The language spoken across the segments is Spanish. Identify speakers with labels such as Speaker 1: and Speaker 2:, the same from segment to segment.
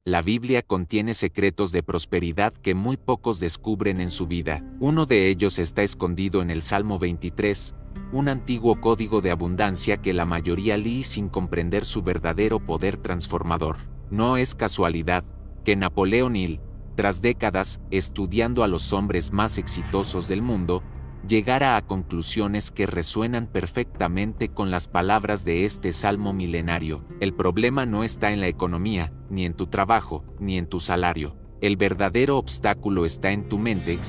Speaker 1: La Biblia contiene secretos de prosperidad que muy pocos descubren en su vida. Uno de ellos está escondido en el Salmo 23, un antiguo código de abundancia que la mayoría lee sin comprender su verdadero poder transformador. No es casualidad que Napoleón Hill, tras décadas estudiando a los hombres más exitosos del mundo, llegara a conclusiones que resuenan perfectamente con las palabras de este salmo milenario. El problema no está en la economía, ni en tu trabajo, ni en tu salario. El verdadero obstáculo está en tu mente,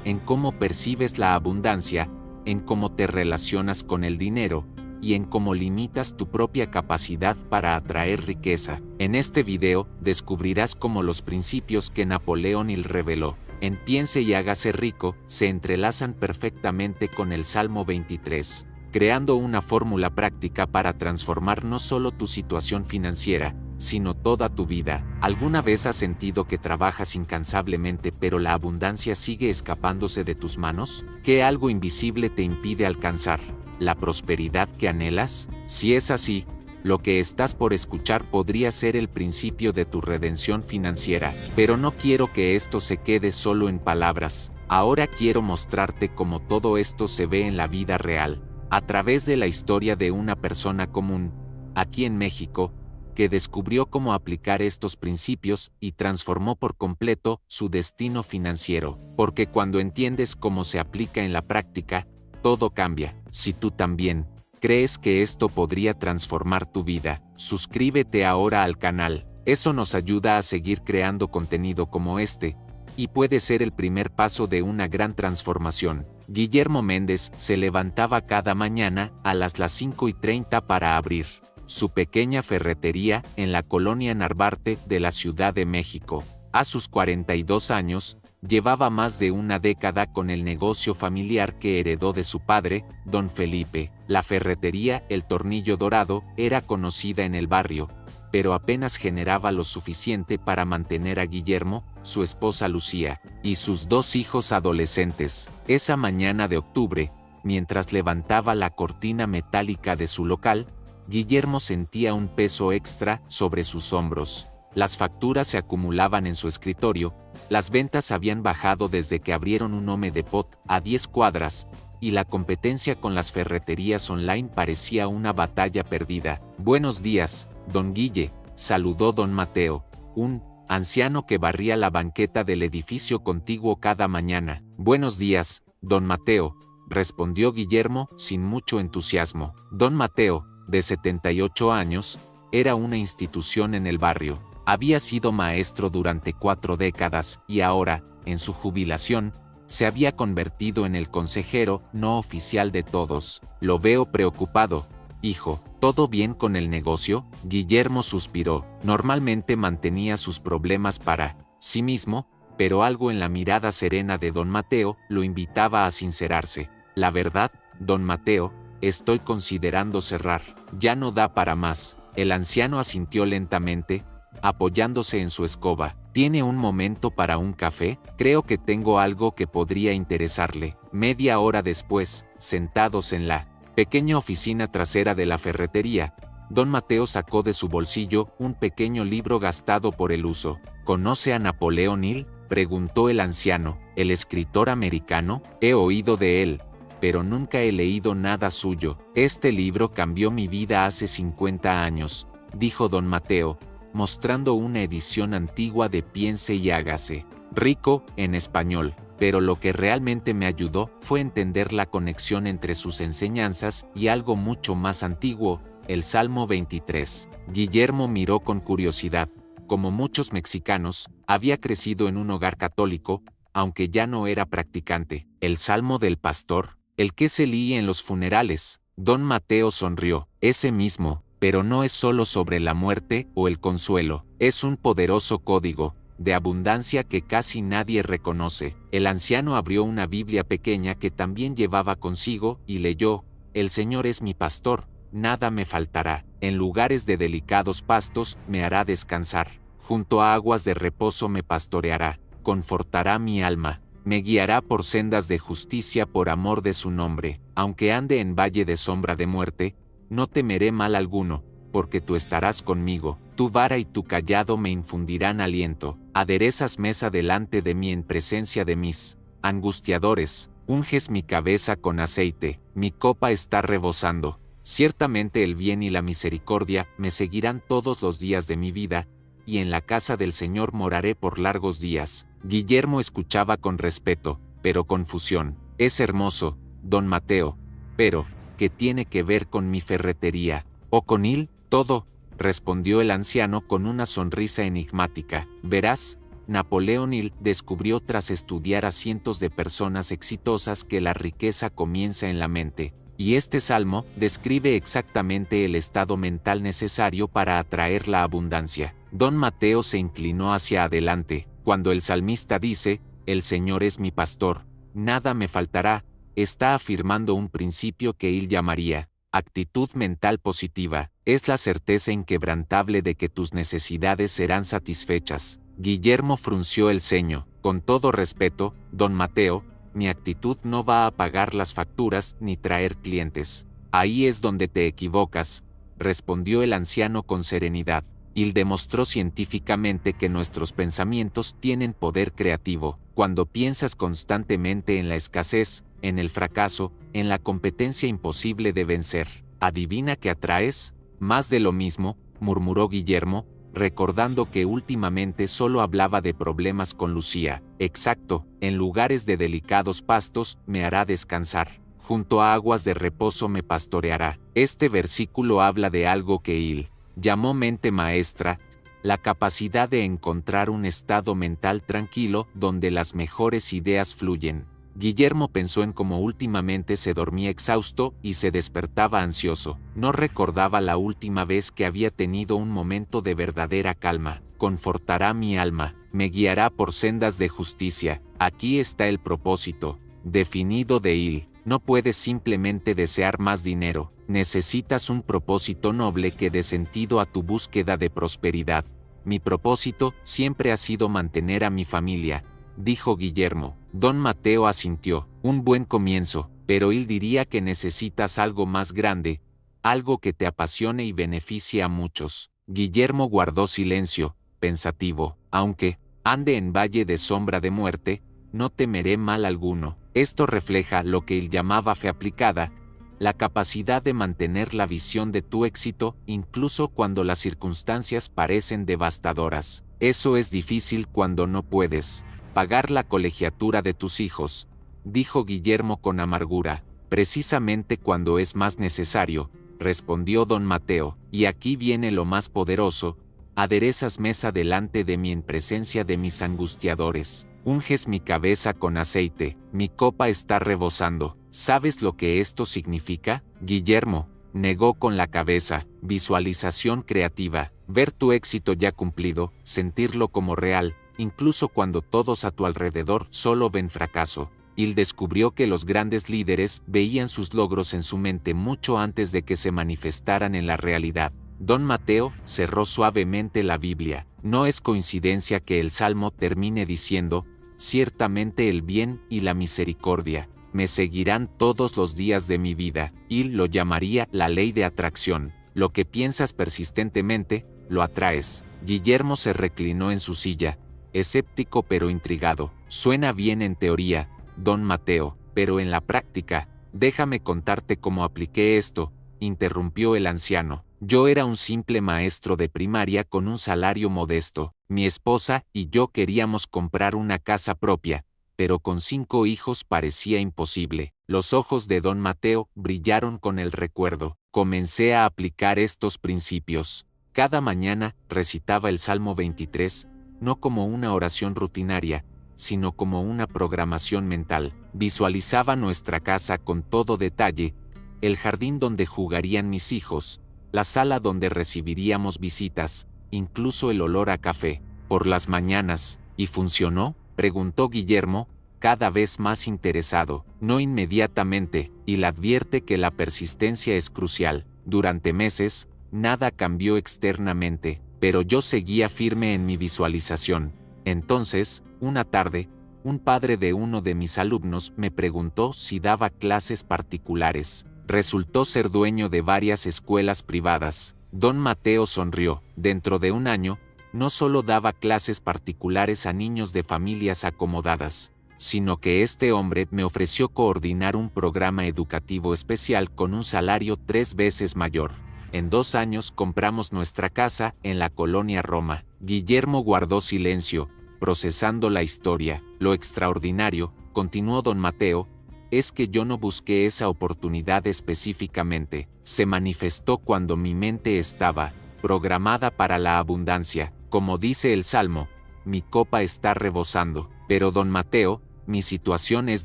Speaker 1: en cómo percibes la abundancia, en cómo te relacionas con el dinero, y en cómo limitas tu propia capacidad para atraer riqueza. En este video, descubrirás cómo los principios que Napoleón Hill reveló en Piense y hágase rico, se entrelazan perfectamente con el Salmo 23, creando una fórmula práctica para transformar no solo tu situación financiera, sino toda tu vida. ¿Alguna vez has sentido que trabajas incansablemente pero la abundancia sigue escapándose de tus manos? ¿Que algo invisible te impide alcanzar la prosperidad que anhelas? Si es así, lo que estás por escuchar podría ser el principio de tu redención financiera, pero no quiero que esto se quede solo en palabras. Ahora quiero mostrarte cómo todo esto se ve en la vida real, a través de la historia de una persona común, aquí en México, que descubrió cómo aplicar estos principios y transformó por completo su destino financiero. Porque cuando entiendes cómo se aplica en la práctica, todo cambia. Si tú también ¿crees que esto podría transformar tu vida? Suscríbete ahora al canal. Eso nos ayuda a seguir creando contenido como este, y puede ser el primer paso de una gran transformación. Guillermo Méndez se levantaba cada mañana a las 5:30 para abrir su pequeña ferretería en la colonia Narvarte de la Ciudad de México. A sus 42 años, llevaba más de una década con el negocio familiar que heredó de su padre, don Felipe. La ferretería El Tornillo Dorado era conocida en el barrio, pero apenas generaba lo suficiente para mantener a Guillermo, su esposa Lucía, y sus 2 hijos adolescentes. Esa mañana de octubre, mientras levantaba la cortina metálica de su local, Guillermo sentía un peso extra sobre sus hombros. Las facturas se acumulaban en su escritorio, las ventas habían bajado desde que abrieron un Home Depot a 10 cuadras, y la competencia con las ferreterías online parecía una batalla perdida. Buenos días, don Guille, saludó don Mateo, un anciano que barría la banqueta del edificio contiguo cada mañana. Buenos días, don Mateo, respondió Guillermo sin mucho entusiasmo. Don Mateo, de 78 años, era una institución en el barrio. Había sido maestro durante 4 décadas y ahora, en su jubilación, se había convertido en el consejero no oficial de todos. Lo veo preocupado, hijo. ¿Todo bien con el negocio? Guillermo suspiró. Normalmente mantenía sus problemas para sí mismo, pero algo en la mirada serena de don Mateo lo invitaba a sincerarse. La verdad, don Mateo, estoy considerando cerrar. Ya no da para más. El anciano asintió lentamente, apoyándose en su escoba. ¿Tiene un momento para un café? Creo que tengo algo que podría interesarle. Media hora después, sentados en la pequeña oficina trasera de la ferretería, don Mateo sacó de su bolsillo un pequeño libro gastado por el uso. ¿Conoce a Napoleón Hill?, preguntó el anciano. ¿El escritor americano? He oído de él, pero nunca he leído nada suyo. Este libro cambió mi vida hace 50 años, dijo don Mateo, mostrando una edición antigua de Piense y hágase rico, en español, pero lo que realmente me ayudó fue entender la conexión entre sus enseñanzas y algo mucho más antiguo, el Salmo 23. Guillermo miró con curiosidad. Como muchos mexicanos, había crecido en un hogar católico, aunque ya no era practicante. ¿El Salmo del Pastor? ¿El que se leía en los funerales? Don Mateo sonrió. Ese mismo. Pero no es solo sobre la muerte o el consuelo, es un poderoso código de abundancia que casi nadie reconoce. El anciano abrió una Biblia pequeña que también llevaba consigo y leyó: El Señor es mi pastor, nada me faltará. En lugares de delicados pastos me hará descansar, junto a aguas de reposo me pastoreará, confortará mi alma, me guiará por sendas de justicia por amor de su nombre. Aunque ande en valle de sombra de muerte, no temeré mal alguno, porque tú estarás conmigo, tu vara y tu cayado me infundirán aliento, aderezas mesa delante de mí en presencia de mis angustiadores, unges mi cabeza con aceite, mi copa está rebosando. Ciertamente el bien y la misericordia me seguirán todos los días de mi vida, y en la casa del Señor moraré por largos días. Guillermo escuchaba con respeto, pero confusión. Es hermoso, don Mateo, pero, ¿qué tiene que ver con mi ferretería? ¿O con él? Todo, respondió el anciano con una sonrisa enigmática. Verás, Napoleón Hill descubrió tras estudiar a cientos de personas exitosas que la riqueza comienza en la mente, y este salmo describe exactamente el estado mental necesario para atraer la abundancia. Don Mateo se inclinó hacia adelante, cuando el salmista dice, «El Señor es mi pastor, nada me faltará», está afirmando un principio que él llamaría actitud mental positiva. Es la certeza inquebrantable de que tus necesidades serán satisfechas. Guillermo frunció el ceño. Con todo respeto, don Mateo, mi actitud no va a pagar las facturas ni traer clientes. Ahí es donde te equivocas, respondió el anciano con serenidad. Él demostró científicamente que nuestros pensamientos tienen poder creativo. Cuando piensas constantemente en la escasez, en el fracaso, en la competencia imposible de vencer, ¿adivina qué atraes? Más de lo mismo, murmuró Guillermo, recordando que últimamente solo hablaba de problemas con Lucía. Exacto, en lugares de delicados pastos me hará descansar. Junto a aguas de reposo me pastoreará. Este versículo habla de algo que él llamó mente maestra, la capacidad de encontrar un estado mental tranquilo donde las mejores ideas fluyen. Guillermo pensó en cómo últimamente se dormía exhausto y se despertaba ansioso. No recordaba la última vez que había tenido un momento de verdadera calma. Confortará mi alma, me guiará por sendas de justicia. Aquí está el propósito definido de él. No puedes simplemente desear más dinero, necesitas un propósito noble que dé sentido a tu búsqueda de prosperidad. Mi propósito siempre ha sido mantener a mi familia, dijo Guillermo. Don Mateo asintió. Un buen comienzo, pero él diría que necesitas algo más grande, algo que te apasione y beneficie a muchos. Guillermo guardó silencio, pensativo. Aunque ande en valle de sombra de muerte, no temeré mal alguno. Esto refleja lo que él llamaba fe aplicada, la capacidad de mantener la visión de tu éxito incluso cuando las circunstancias parecen devastadoras. Eso es difícil cuando no puedes pagar la colegiatura de tus hijos, dijo Guillermo con amargura. Precisamente cuando es más necesario, respondió don Mateo, y aquí viene lo más poderoso, aderezas mesa delante de mí en presencia de mis angustiadores. Unges mi cabeza con aceite, mi copa está rebosando. ¿Sabes lo que esto significa? Guillermo negó con la cabeza. Visualización creativa, ver tu éxito ya cumplido, sentirlo como real, incluso cuando todos a tu alrededor solo ven fracaso. Él descubrió que los grandes líderes veían sus logros en su mente mucho antes de que se manifestaran en la realidad. Don Mateo cerró suavemente la Biblia. No es coincidencia que el Salmo termine diciendo, ciertamente el bien y la misericordia me seguirán todos los días de mi vida. Él lo llamaría la ley de atracción. Lo que piensas persistentemente, lo atraes. Guillermo se reclinó en su silla, escéptico pero intrigado. Suena bien en teoría, don Mateo, pero en la práctica, déjame contarte cómo apliqué esto, interrumpió el anciano. Yo era un simple maestro de primaria con un salario modesto. Mi esposa y yo queríamos comprar una casa propia, pero con 5 hijos parecía imposible. Los ojos de don Mateo brillaron con el recuerdo. Comencé a aplicar estos principios. Cada mañana recitaba el Salmo 23, no como una oración rutinaria, sino como una programación mental. Visualizaba nuestra casa con todo detalle, el jardín donde jugarían mis hijos, la sala donde recibiríamos visitas, incluso el olor a café. Por las mañanas, ¿y funcionó?, preguntó Guillermo, cada vez más interesado. No inmediatamente, y le advierte que la persistencia es crucial. Durante meses, nada cambió externamente, pero yo seguía firme en mi visualización. Entonces, una tarde, un padre de uno de mis alumnos me preguntó si daba clases particulares. Resultó ser dueño de varias escuelas privadas. Don Mateo sonrió. Dentro de un año, no solo daba clases particulares a niños de familias acomodadas, sino que este hombre me ofreció coordinar un programa educativo especial con un salario 3 veces mayor. En 2 años compramos nuestra casa en la colonia Roma. Guillermo guardó silencio, procesando la historia. Lo extraordinario, continuó don Mateo, es que yo no busqué esa oportunidad específicamente. Se manifestó cuando mi mente estaba programada para la abundancia. Como dice el Salmo, mi copa está rebosando. Pero don Mateo, mi situación es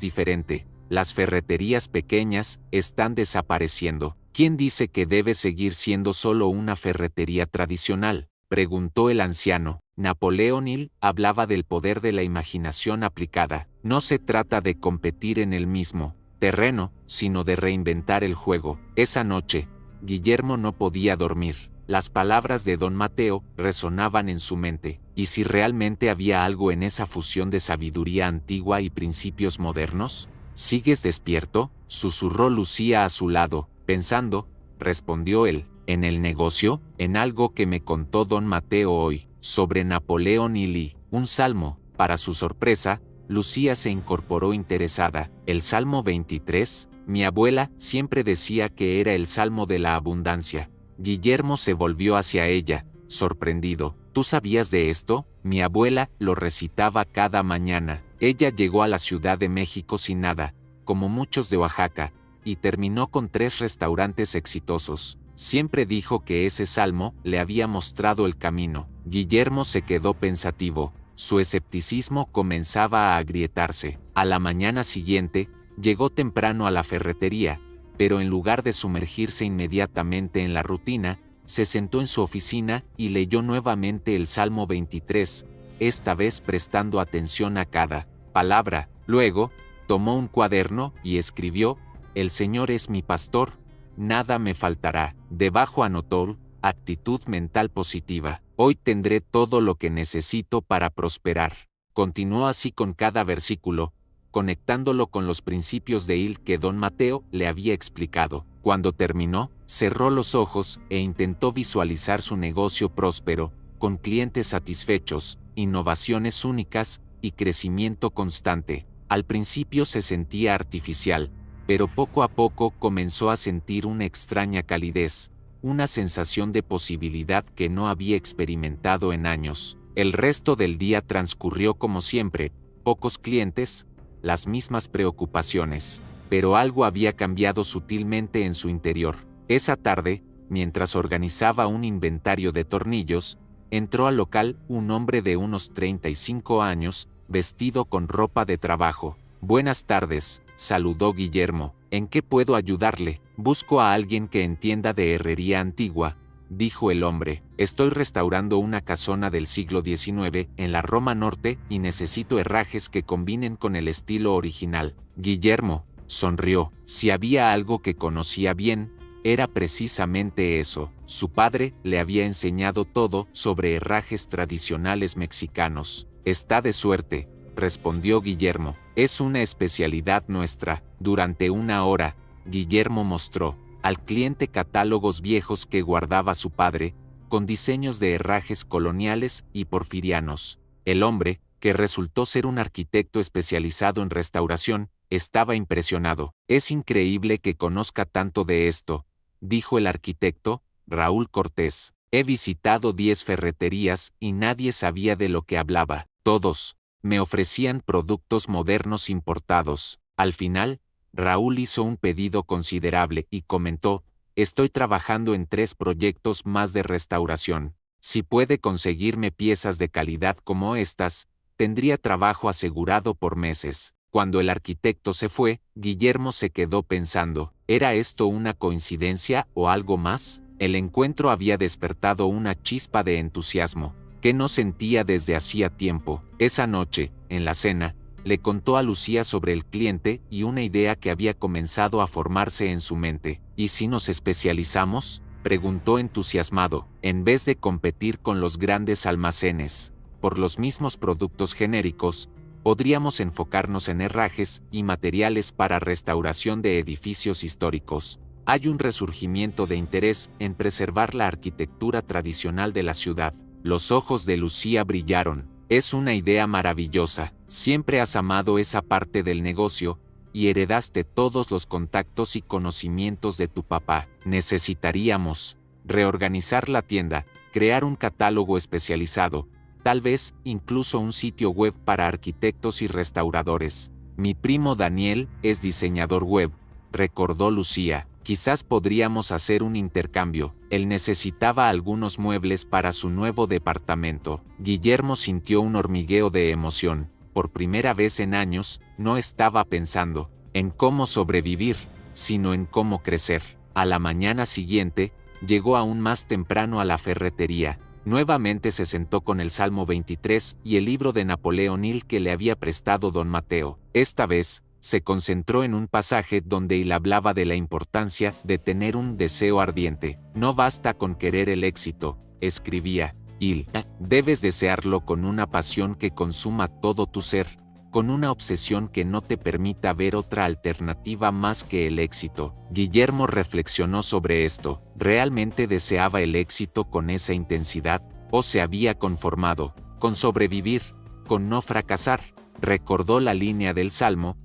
Speaker 1: diferente. Las ferreterías pequeñas están desapareciendo. ¿Quién dice que debe seguir siendo solo una ferretería tradicional?, preguntó el anciano. Napoleón Hill hablaba del poder de la imaginación aplicada. No se trata de competir en el mismo terreno, sino de reinventar el juego. Esa noche, Guillermo no podía dormir. Las palabras de don Mateo resonaban en su mente. ¿Y si realmente había algo en esa fusión de sabiduría antigua y principios modernos? ¿Sigues despierto?, susurró Lucía a su lado. Pensando, respondió él. ¿En el negocio? En algo que me contó don Mateo hoy, sobre Napoleón Hill. Un salmo. Para su sorpresa, Lucía se incorporó interesada. ¿El Salmo 23? Mi abuela siempre decía que era el Salmo de la abundancia. Guillermo se volvió hacia ella, sorprendido. ¿Tú sabías de esto? Mi abuela lo recitaba cada mañana. Ella llegó a la Ciudad de México sin nada, como muchos de Oaxaca, y terminó con 3 restaurantes exitosos. Siempre dijo que ese salmo le había mostrado el camino. Guillermo se quedó pensativo. Su escepticismo comenzaba a agrietarse. A la mañana siguiente, llegó temprano a la ferretería, pero en lugar de sumergirse inmediatamente en la rutina, se sentó en su oficina y leyó nuevamente el Salmo 23, esta vez prestando atención a cada palabra. Luego, tomó un cuaderno y escribió: «El Señor es mi pastor, nada me faltará». Debajo anotó: «Actitud mental positiva. Hoy tendré todo lo que necesito para prosperar». Continuó así con cada versículo, conectándolo con los principios de Hill que don Mateo le había explicado. Cuando terminó, cerró los ojos e intentó visualizar su negocio próspero, con clientes satisfechos, innovaciones únicas y crecimiento constante. Al principio se sentía artificial, pero poco a poco comenzó a sentir una extraña calidez, una sensación de posibilidad que no había experimentado en años. El resto del día transcurrió como siempre, pocos clientes, las mismas preocupaciones, pero algo había cambiado sutilmente en su interior. Esa tarde, mientras organizaba un inventario de tornillos, entró al local un hombre de unos 35 años, vestido con ropa de trabajo. «Buenas tardes», saludó Guillermo. «¿En qué puedo ayudarle?» «Busco a alguien que entienda de herrería antigua», dijo el hombre. «Estoy restaurando una casona del siglo XIX en la Roma Norte y necesito herrajes que combinen con el estilo original». Guillermo sonrió. Si había algo que conocía bien, era precisamente eso. Su padre le había enseñado todo sobre herrajes tradicionales mexicanos. «Está de suerte», respondió Guillermo. «Es una especialidad nuestra». Durante una hora, Guillermo mostró al cliente catálogos viejos que guardaba su padre, con diseños de herrajes coloniales y porfirianos. El hombre, que resultó ser un arquitecto especializado en restauración, estaba impresionado. «Es increíble que conozca tanto de esto», dijo el arquitecto, Raúl Cortés. «He visitado 10 ferreterías y nadie sabía de lo que hablaba. Todos me ofrecían productos modernos importados». Al final, Raúl hizo un pedido considerable y comentó: «Estoy trabajando en 3 proyectos más de restauración. Si puede conseguirme piezas de calidad como estas, tendría trabajo asegurado por meses». Cuando el arquitecto se fue, Guillermo se quedó pensando, ¿era esto una coincidencia o algo más? El encuentro había despertado una chispa de entusiasmo, que no sentía desde hacía tiempo. Esa noche, en la cena, le contó a Lucía sobre el cliente y una idea que había comenzado a formarse en su mente. «¿Y si nos especializamos?», preguntó entusiasmado. «En vez de competir con los grandes almacenes por los mismos productos genéricos, podríamos enfocarnos en herrajes y materiales para restauración de edificios históricos». Hay un resurgimiento de interés en preservar la arquitectura tradicional de la ciudad. Los ojos de Lucía brillaron. Es una idea maravillosa. Siempre has amado esa parte del negocio y heredaste todos los contactos y conocimientos de tu papá. Necesitaríamos reorganizar la tienda, crear un catálogo especializado, tal vez incluso un sitio web para arquitectos y restauradores. Mi primo Daniel es diseñador web, recordó Lucía. Quizás podríamos hacer un intercambio. Él necesitaba algunos muebles para su nuevo departamento. Guillermo sintió un hormigueo de emoción. Por primera vez en años, no estaba pensando en cómo sobrevivir, sino en cómo crecer. A la mañana siguiente, llegó aún más temprano a la ferretería. Nuevamente se sentó con el Salmo 23 y el libro de Napoleón Hill que le había prestado don Mateo. Esta vez, se concentró en un pasaje donde él hablaba de la importancia de tener un deseo ardiente. No basta con querer el éxito, escribía Hill. Debes desearlo con una pasión que consuma todo tu ser, con una obsesión que no te permita ver otra alternativa más que el éxito. Guillermo reflexionó sobre esto. ¿Realmente deseaba el éxito con esa intensidad? ¿O se había conformado con sobrevivir, con no fracasar? Recordó la línea del Salmo: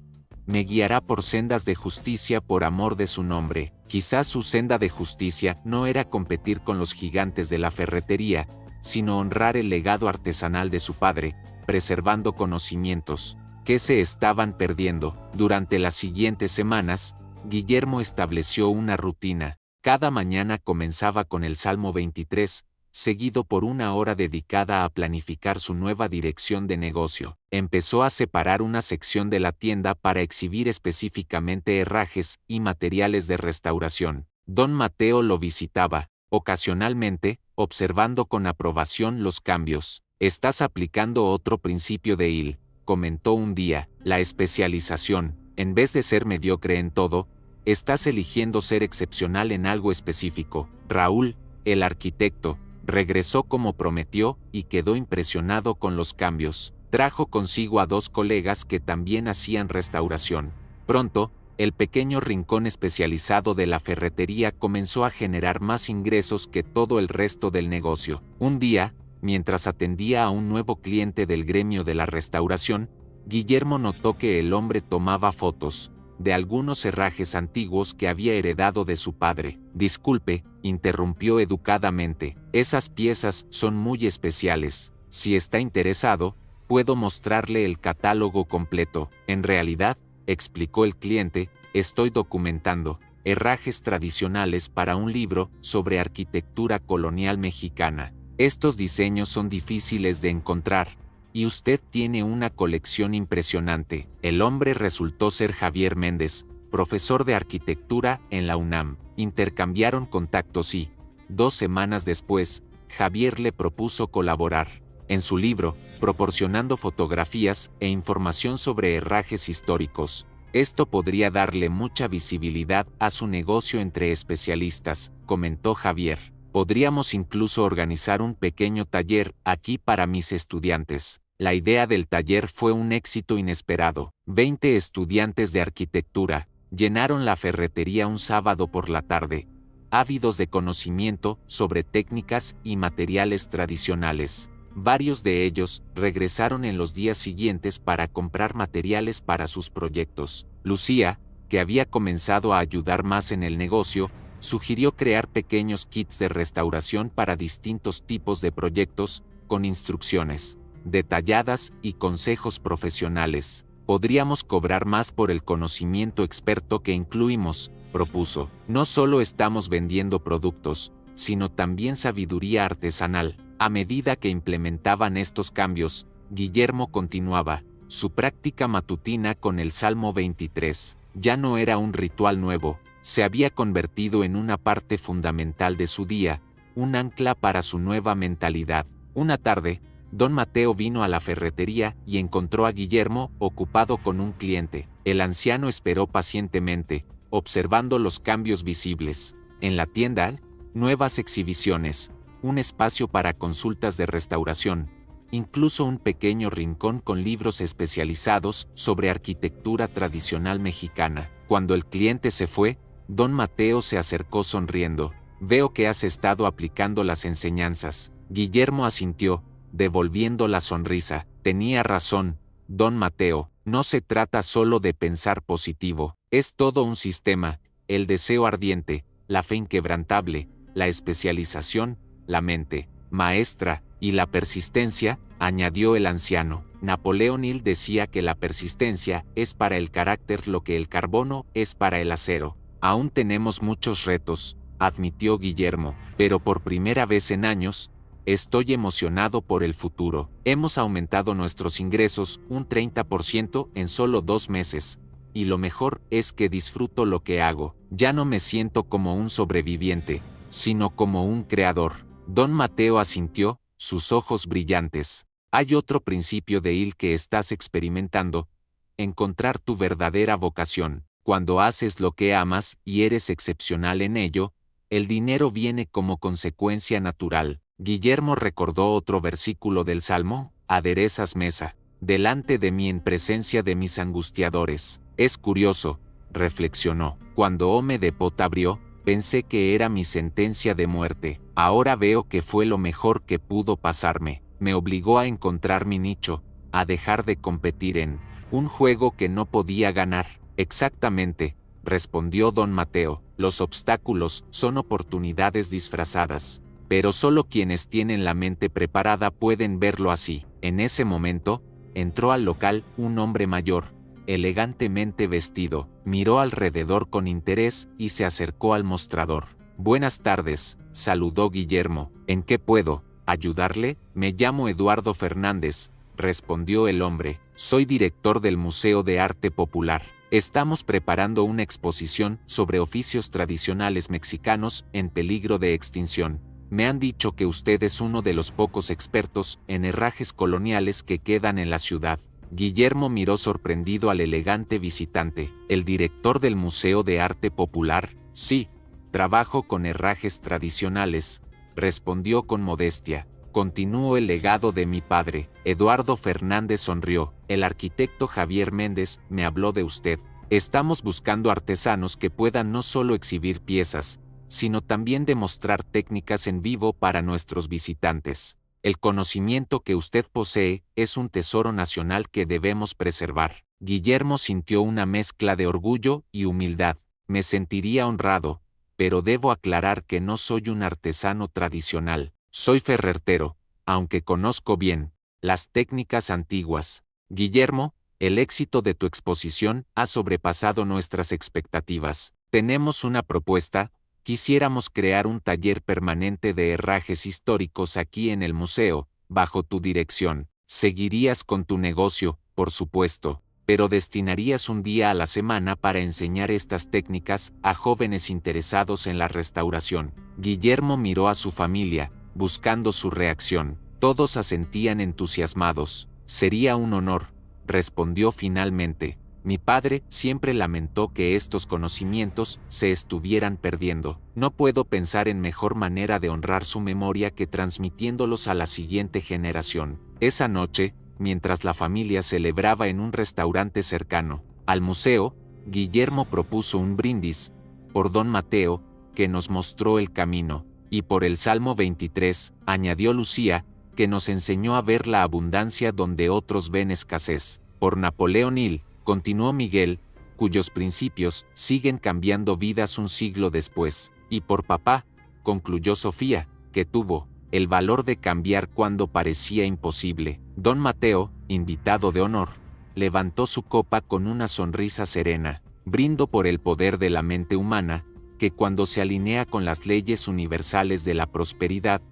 Speaker 1: me guiará por sendas de justicia por amor de su nombre. Quizás su senda de justicia no era competir con los gigantes de la ferretería, sino honrar el legado artesanal de su padre, preservando conocimientos que se estaban perdiendo. Durante las siguientes semanas, Guillermo estableció una rutina. Cada mañana comenzaba con el Salmo 23, seguido por una hora dedicada a planificar su nueva dirección de negocio. Empezó a separar una sección de la tienda para exhibir específicamente herrajes y materiales de restauración. Don Mateo lo visitaba, ocasionalmente, observando con aprobación los cambios. «Estás aplicando otro principio de Hill», comentó un día. «La especialización, en vez de ser mediocre en todo, estás eligiendo ser excepcional en algo específico». Raúl, el arquitecto, regresó como prometió y quedó impresionado con los cambios. Trajo consigo a 2 colegas que también hacían restauración. Pronto, el pequeño rincón especializado de la ferretería comenzó a generar más ingresos que todo el resto del negocio. Un día, mientras atendía a un nuevo cliente del gremio de la restauración, Guillermo notó que el hombre tomaba fotos de algunos herrajes antiguos que había heredado de su padre. «Disculpe», interrumpió educadamente, «esas piezas son muy especiales. Si está interesado, puedo mostrarle el catálogo completo». «En realidad», explicó el cliente, «estoy documentando herrajes tradicionales para un libro sobre arquitectura colonial mexicana. Estos diseños son difíciles de encontrar, y usted tiene una colección impresionante». El hombre resultó ser Javier Méndez, profesor de arquitectura en la UNAM. Intercambiaron contactos y, 2 semanas después, Javier le propuso colaborar en su libro, proporcionando fotografías e información sobre herrajes históricos. «Esto podría darle mucha visibilidad a su negocio entre especialistas», comentó Javier. «Podríamos incluso organizar un pequeño taller aquí para mis estudiantes». La idea del taller fue un éxito inesperado. 20 estudiantes de arquitectura llenaron la ferretería un sábado por la tarde, ávidos de conocimiento sobre técnicas y materiales tradicionales. Varios de ellos regresaron en los días siguientes para comprar materiales para sus proyectos. Lucía, que había comenzado a ayudar más en el negocio, sugirió crear pequeños kits de restauración para distintos tipos de proyectos, con instrucciones detalladas y consejos profesionales. «Podríamos cobrar más por el conocimiento experto que incluimos», propuso. «No solo estamos vendiendo productos, sino también sabiduría artesanal». A medida que implementaban estos cambios, Guillermo continuaba su práctica matutina con el Salmo 23. Ya no era un ritual nuevo, se había convertido en una parte fundamental de su día, un ancla para su nueva mentalidad. Una tarde, don Mateo vino a la ferretería y encontró a Guillermo ocupado con un cliente. El anciano esperó pacientemente, observando los cambios visibles. En la tienda, nuevas exhibiciones, un espacio para consultas de restauración, incluso un pequeño rincón con libros especializados sobre arquitectura tradicional mexicana. Cuando el cliente se fue, Don Mateo se acercó sonriendo. Veo que has estado aplicando las enseñanzas. Guillermo asintió, devolviendo la sonrisa. Tenía razón, don Mateo, no se trata solo de pensar positivo, es todo un sistema, el deseo ardiente, la fe inquebrantable, la especialización, la mente maestra y la persistencia, añadió el anciano. Napoleón Hill decía que la persistencia es para el carácter lo que el carbono es para el acero. Aún tenemos muchos retos, admitió Guillermo, pero por primera vez en años, estoy emocionado por el futuro. Hemos aumentado nuestros ingresos un 30% en solo 2 meses, y lo mejor es que disfruto lo que hago. Ya no me siento como un sobreviviente, sino como un creador. Don Mateo asintió, sus ojos brillantes. Hay otro principio de Hill que estás experimentando: encontrar tu verdadera vocación. Cuando haces lo que amas y eres excepcional en ello, el dinero viene como consecuencia natural. Guillermo recordó otro versículo del Salmo: aderezas mesa delante de mí en presencia de mis angustiadores. Es curioso, reflexionó. Cuando Home Depot abrió, pensé que era mi sentencia de muerte. Ahora veo que fue lo mejor que pudo pasarme. Me obligó a encontrar mi nicho, a dejar de competir en un juego que no podía ganar. Exactamente, respondió don Mateo. Los obstáculos son oportunidades disfrazadas, pero solo quienes tienen la mente preparada pueden verlo así. En ese momento, entró al local un hombre mayor, elegantemente vestido, miró alrededor con interés y se acercó al mostrador. Buenas tardes, saludó Guillermo. ¿En qué puedo ayudarle? Me llamo Eduardo Fernández, respondió el hombre. Soy director del Museo de Arte Popular. Estamos preparando una exposición sobre oficios tradicionales mexicanos en peligro de extinción. Me han dicho que usted es uno de los pocos expertos en herrajes coloniales que quedan en la ciudad. Guillermo miró sorprendido al elegante visitante. ¿El director del Museo de Arte Popular? Sí, trabajo con herrajes tradicionales, respondió con modestia. Continúo el legado de mi padre. Eduardo Fernández sonrió. El arquitecto Javier Méndez me habló de usted. Estamos buscando artesanos que puedan no solo exhibir piezas, sino también demostrar técnicas en vivo para nuestros visitantes. El conocimiento que usted posee es un tesoro nacional que debemos preservar. Guillermo sintió una mezcla de orgullo y humildad. Me sentiría honrado, pero debo aclarar que no soy un artesano tradicional. Soy ferretero, aunque conozco bien las técnicas antiguas. Guillermo, el éxito de tu exposición ha sobrepasado nuestras expectativas. Tenemos una propuesta. Quisiéramos crear un taller permanente de herrajes históricos aquí en el museo, bajo tu dirección. Seguirías con tu negocio, por supuesto, pero destinarías un día a la semana para enseñar estas técnicas a jóvenes interesados en la restauración. Guillermo miró a su familia, buscando su reacción. Todos asentían entusiasmados. Sería un honor, respondió finalmente. Mi padre siempre lamentó que estos conocimientos se estuvieran perdiendo. No puedo pensar en mejor manera de honrar su memoria que transmitiéndolos a la siguiente generación. Esa noche, mientras la familia celebraba en un restaurante cercano al museo, Guillermo propuso un brindis por don Mateo, que nos mostró el camino, y por el Salmo 23, añadió Lucía, que nos enseñó a ver la abundancia donde otros ven escasez. Por Napoleón Hill, continuó Miguel, cuyos principios siguen cambiando vidas un siglo después. Y por papá, concluyó Sofía, que tuvo el valor de cambiar cuando parecía imposible. Don Mateo, invitado de honor, levantó su copa con una sonrisa serena. Brindo por el poder de la mente humana, que cuando se alinea con las leyes universales de la prosperidad,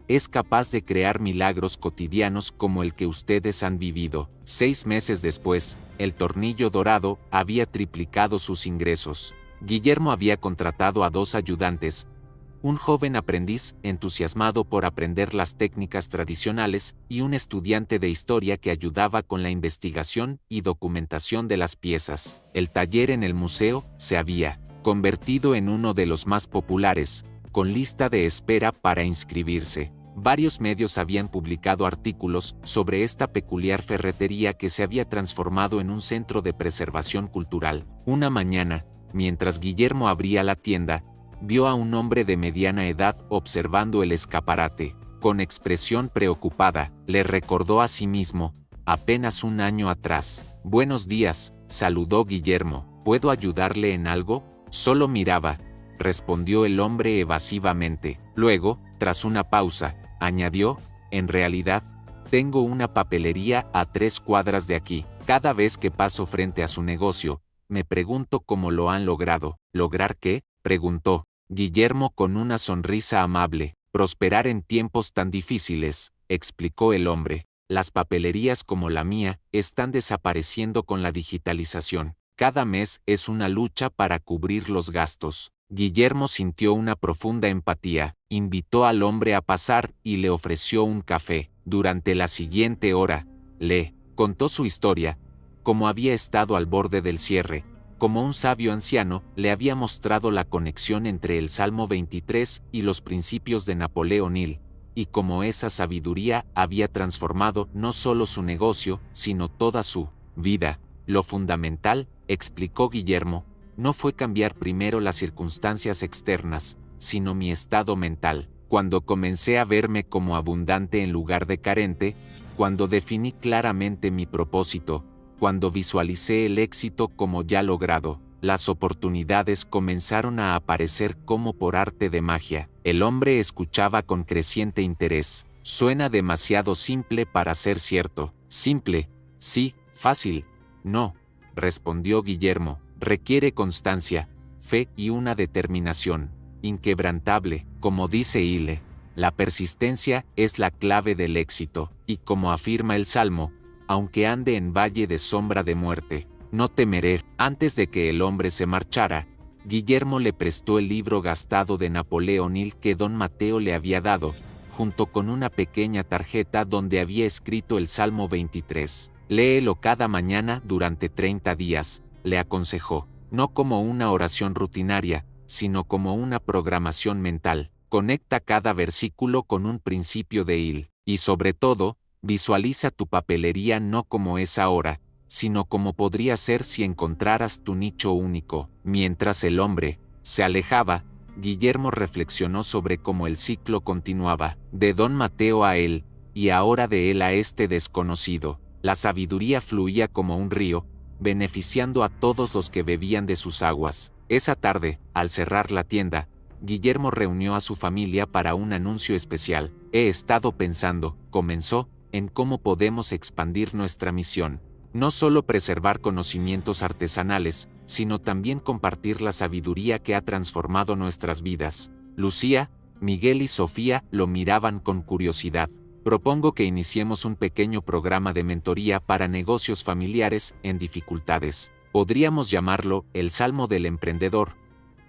Speaker 1: es capaz de crear milagros cotidianos como el que ustedes han vivido. 6 meses después, el Tornillo Dorado había triplicado sus ingresos. Guillermo había contratado a 2 ayudantes, un joven aprendiz entusiasmado por aprender las técnicas tradicionales y un estudiante de historia que ayudaba con la investigación y documentación de las piezas. El taller en el museo se había convertido en uno de los más populares, con lista de espera para inscribirse. Varios medios habían publicado artículos sobre esta peculiar ferretería que se había transformado en un centro de preservación cultural. Una mañana, Mientras Guillermo abría la tienda, vio a un hombre de mediana edad observando el escaparate. Con expresión preocupada, le recordó a sí mismo, apenas un año atrás. «Buenos días», saludó Guillermo. «¿Puedo ayudarle en algo?» «Solo miraba», respondió el hombre evasivamente. Luego, tras una pausa, añadió, «En realidad, tengo una papelería a 3 cuadras de aquí. Cada vez que paso frente a su negocio, me pregunto cómo lo han logrado». «¿Lograr qué?», preguntó Guillermo con una sonrisa amable. «Prosperar en tiempos tan difíciles», explicó el hombre. «Las papelerías como la mía están desapareciendo con la digitalización. Cada mes es una lucha para cubrir los gastos». Guillermo sintió una profunda empatía, invitó al hombre a pasar y le ofreció un café. Durante la siguiente hora, le contó su historia, cómo había estado al borde del cierre, como un sabio anciano le había mostrado la conexión entre el Salmo 23 y los principios de Napoleón Hill, y cómo esa sabiduría había transformado no solo su negocio, sino toda su vida. «Lo fundamental», explicó Guillermo, «no fue cambiar primero las circunstancias externas, sino mi estado mental. Cuando comencé a verme como abundante en lugar de carente, cuando definí claramente mi propósito, cuando visualicé el éxito como ya logrado, las oportunidades comenzaron a aparecer como por arte de magia». El hombre escuchaba con creciente interés. «Suena demasiado simple para ser cierto». «Simple, sí, fácil, no», respondió Guillermo. «Requiere constancia, fe y una determinación inquebrantable, como dice Hille. La persistencia es la clave del éxito, y como afirma el Salmo, aunque ande en valle de sombra de muerte, no temeré». Antes de que el hombre se marchara, Guillermo le prestó el libro gastado de Napoleón Hill que don Mateo le había dado, junto con una pequeña tarjeta donde había escrito el Salmo 23. «Léelo cada mañana durante 30 días», le aconsejó, «no como una oración rutinaria, sino como una programación mental. Conecta cada versículo con un principio de Hill, y sobre todo, visualiza tu papelería no como es ahora, sino como podría ser si encontraras tu nicho único». Mientras el hombre se alejaba, Guillermo reflexionó sobre cómo el ciclo continuaba, de don Mateo a él, y ahora de él a este desconocido. La sabiduría fluía como un río, beneficiando a todos los que bebían de sus aguas. Esa tarde, al cerrar la tienda, Guillermo reunió a su familia para un anuncio especial. «He estado pensando», comenzó, «en cómo podemos expandir nuestra misión. No solo preservar conocimientos artesanales, sino también compartir la sabiduría que ha transformado nuestras vidas». Lucía, Miguel y Sofía lo miraban con curiosidad. «Propongo que iniciemos un pequeño programa de mentoría para negocios familiares en dificultades. Podríamos llamarlo el Salmo del Emprendedor,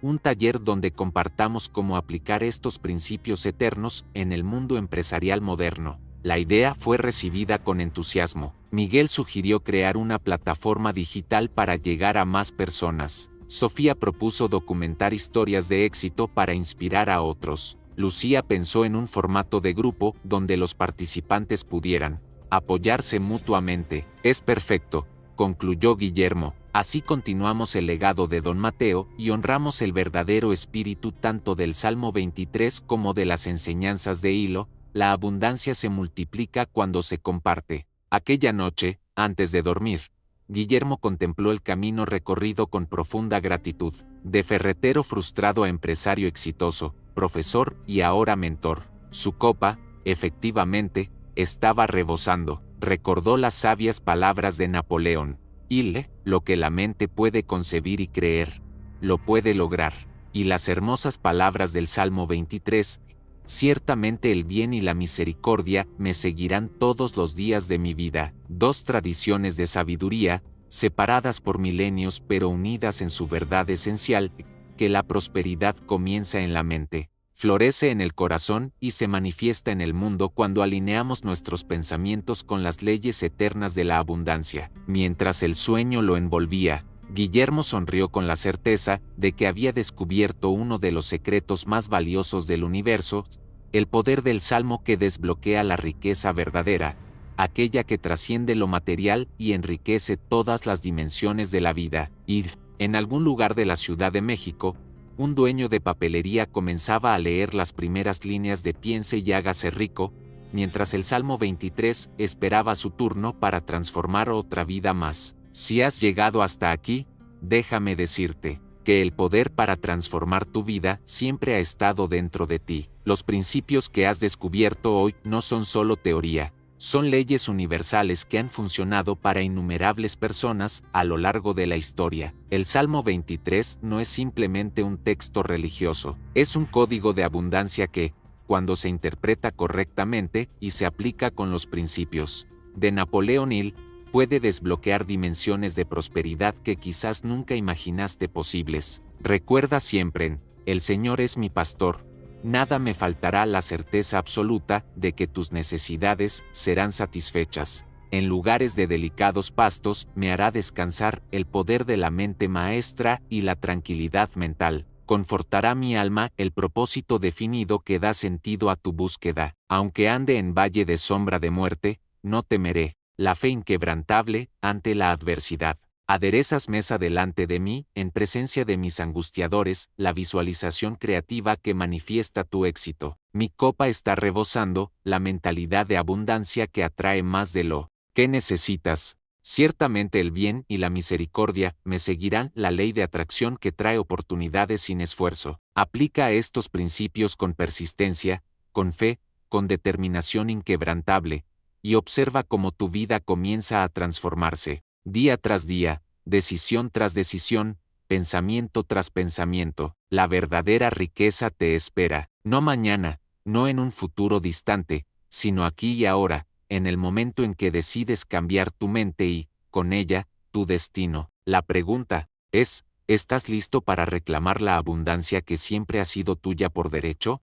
Speaker 1: un taller donde compartamos cómo aplicar estos principios eternos en el mundo empresarial moderno». La idea fue recibida con entusiasmo. Miguel sugirió crear una plataforma digital para llegar a más personas. Sofía propuso documentar historias de éxito para inspirar a otros. Lucía pensó en un formato de grupo donde los participantes pudieran apoyarse mutuamente. «Es perfecto», concluyó Guillermo. «Así continuamos el legado de don Mateo y honramos el verdadero espíritu tanto del Salmo 23 como de las enseñanzas de Hilo. La abundancia se multiplica cuando se comparte». Aquella noche, antes de dormir, Guillermo contempló el camino recorrido con profunda gratitud. De ferretero frustrado a empresario exitoso, profesor y ahora mentor. Su copa, efectivamente, estaba rebosando. Recordó las sabias palabras de Napoleón Hill: «Lo que la mente puede concebir y creer, lo puede lograr». Y las hermosas palabras del Salmo 23: «Ciertamente el bien y la misericordia me seguirán todos los días de mi vida». Dos tradiciones de sabiduría, separadas por milenios pero unidas en su verdad esencial, que la prosperidad comienza en la mente, florece en el corazón y se manifiesta en el mundo cuando alineamos nuestros pensamientos con las leyes eternas de la abundancia. Mientras el sueño lo envolvía, Guillermo sonrió con la certeza de que había descubierto uno de los secretos más valiosos del universo, el poder del Salmo que desbloquea la riqueza verdadera, aquella que trasciende lo material y enriquece todas las dimensiones de la vida. Y En algún lugar de la Ciudad de México, un dueño de papelería comenzaba a leer las primeras líneas de Piense y hágase rico, mientras el Salmo 23 esperaba su turno para transformar otra vida más. Si has llegado hasta aquí, déjame decirte que el poder para transformar tu vida siempre ha estado dentro de ti. Los principios que has descubierto hoy no son solo teoría, son leyes universales que han funcionado para innumerables personas a lo largo de la historia. El Salmo 23 no es simplemente un texto religioso, es un código de abundancia que, cuando se interpreta correctamente y se aplica con los principios de Napoleon Hill, puede desbloquear dimensiones de prosperidad que quizás nunca imaginaste posibles. Recuerda siempre, el Señor es mi pastor. Nada me faltará, la certeza absoluta de que tus necesidades serán satisfechas. En lugares de delicados pastos me hará descansar, el poder de la mente maestra y la tranquilidad mental. Confortará mi alma, el propósito definido que da sentido a tu búsqueda. Aunque ande en valle de sombra de muerte, no temeré. La fe inquebrantable ante la adversidad. Aderezas mesa delante de mí, en presencia de mis angustiadores, la visualización creativa que manifiesta tu éxito. Mi copa está rebosando, la mentalidad de abundancia que atrae más de lo que necesitas. Ciertamente el bien y la misericordia me seguirán, la ley de atracción que trae oportunidades sin esfuerzo. Aplica estos principios con persistencia, con fe, con determinación inquebrantable, y observa cómo tu vida comienza a transformarse. Día tras día, decisión tras decisión, pensamiento tras pensamiento, la verdadera riqueza te espera, no mañana, no en un futuro distante, sino aquí y ahora, en el momento en que decides cambiar tu mente y, con ella, tu destino. La pregunta es, ¿estás listo para reclamar la abundancia que siempre ha sido tuya por derecho?